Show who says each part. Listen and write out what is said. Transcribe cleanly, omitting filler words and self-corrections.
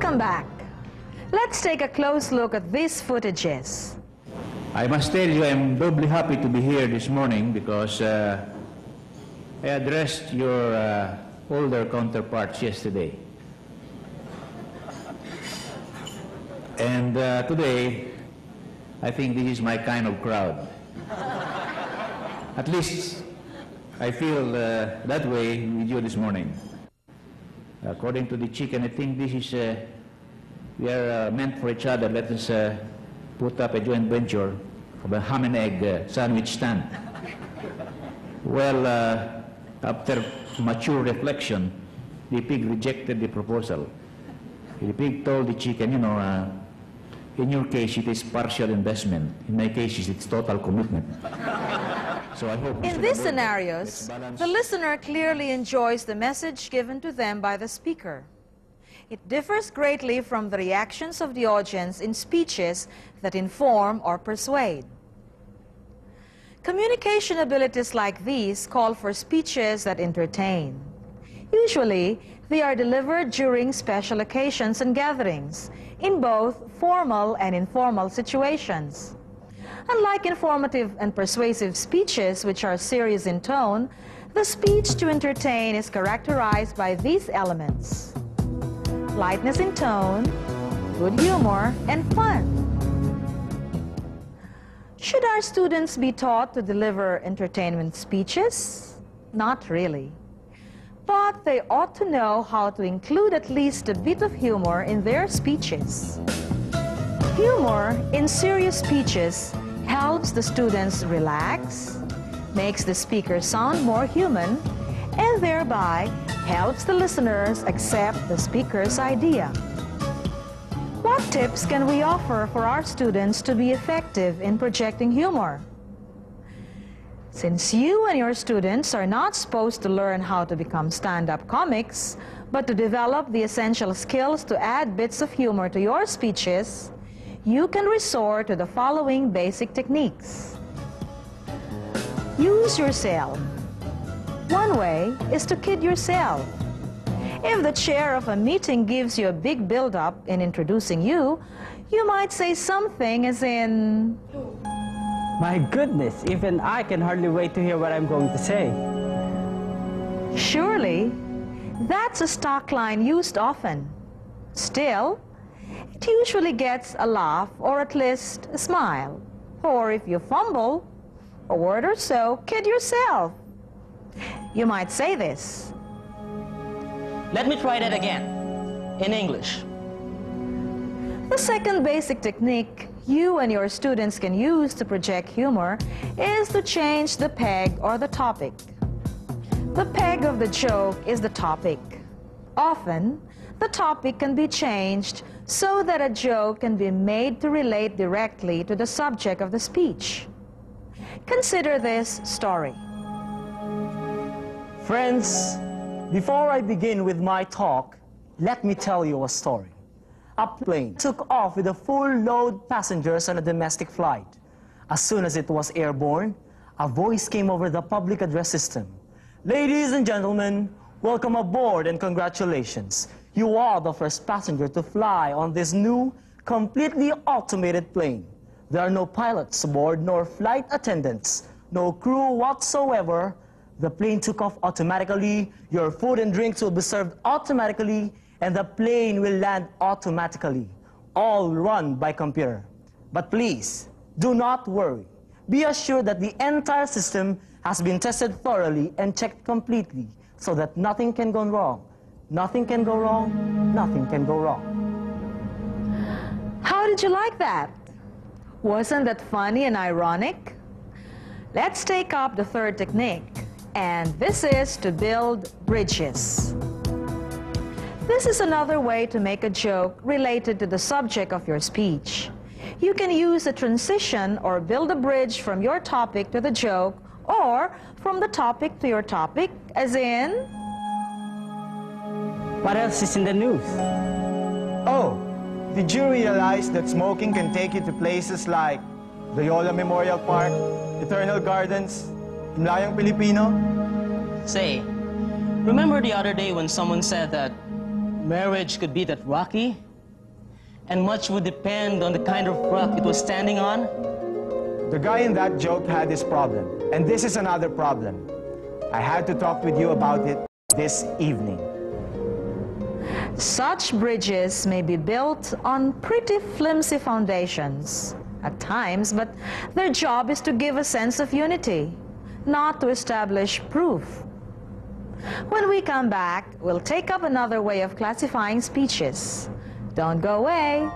Speaker 1: Welcome back. Let's take a close look at these footages.
Speaker 2: I must tell you I'm doubly happy to be here this morning because I addressed your older counterparts yesterday. And today, I think this is my kind of crowd. At least, I feel that way with you this morning. According to the chicken, I think this is, we are meant for each other. Let us put up a joint venture of a ham and egg sandwich stand. Well, after mature reflection, the pig rejected the proposal. The pig told the chicken, you know, in your case, it is partial investment. In my case, it's total commitment. So I hope
Speaker 1: in these scenarios, the listener clearly enjoys the message given to them by the speaker. It differs greatly from the reactions of the audience in speeches that inform or persuade. Communication abilities like these call for speeches that entertain. Usually, they are delivered during special occasions and gatherings, in both formal and informal situations. Unlike informative and persuasive speeches, which are serious in tone, the speech to entertain is characterized by these elements: lightness in tone, good humor, and fun. Should our students be taught to deliver entertainment speeches? Not really. But they ought to know how to include at least a bit of humor in their speeches. Humor in serious speeches helps the students relax, makes the speaker sound more human, and thereby helps the listeners accept the speaker's idea. What tips can we offer for our students to be effective in projecting humor? Since you and your students are not supposed to learn how to become stand-up comics, but to develop the essential skills to add bits of humor to your speeches, you can resort to the following basic techniques. Use yourself. One way is to kid yourself. If the chair of a meeting gives you a big build-up in introducing you, you might say something as in,
Speaker 3: "My goodness, even I can hardly wait to hear what I'm going to say."
Speaker 1: Surely, that's a stock line used often. Still, it usually gets a laugh or at least a smile. Or if you fumble a word or so, kid yourself. You might say this:
Speaker 4: "Let me try that again, in English."
Speaker 1: The second basic technique you and your students can use to project humor is to change the peg or the topic. The peg of the joke is the topic. Often, the topic can be changed so that a joke can be made to relate directly to the subject of the speech. Consider this story.
Speaker 3: Friends, before I begin with my talk, let me tell you a story. A plane took off with a full load passengers on a domestic flight. As soon as it was airborne, a voice came over the public address system. "Ladies and gentlemen, welcome aboard and congratulations. You are the first passenger to fly on this new, completely automated plane. There are no pilots aboard nor flight attendants, no crew whatsoever. The plane took off automatically, your food and drinks will be served automatically, and the plane will land automatically, all run by computer. But please, do not worry. Be assured that the entire system has been tested thoroughly and checked completely so that nothing can go wrong. Nothing can go wrong, nothing can go wrong."
Speaker 1: How did you like that? Wasn't that funny and ironic? Let's take up the third technique, and this is to build bridges. This is another way to make a joke related to the subject of your speech. You can use a transition or build a bridge from your topic to the joke, or from the topic to your topic, as in,
Speaker 3: What else is in the news?
Speaker 5: "Oh, did you realize that smoking can take you to places like Loyola Memorial Park, Eternal Gardens, Himlayang Pilipino?"
Speaker 4: Say, remember the other day when someone said that marriage could be that rocky and much would depend on the kind of rock it was standing on.
Speaker 5: The guy in that joke had his problem, and this is another problem. I had to talk with you about it this evening.
Speaker 1: Such bridges may be built on pretty flimsy foundations at times, but their job is to give a sense of unity, not to establish proof. When we come back, we'll take up another way of classifying speeches. Don't go away.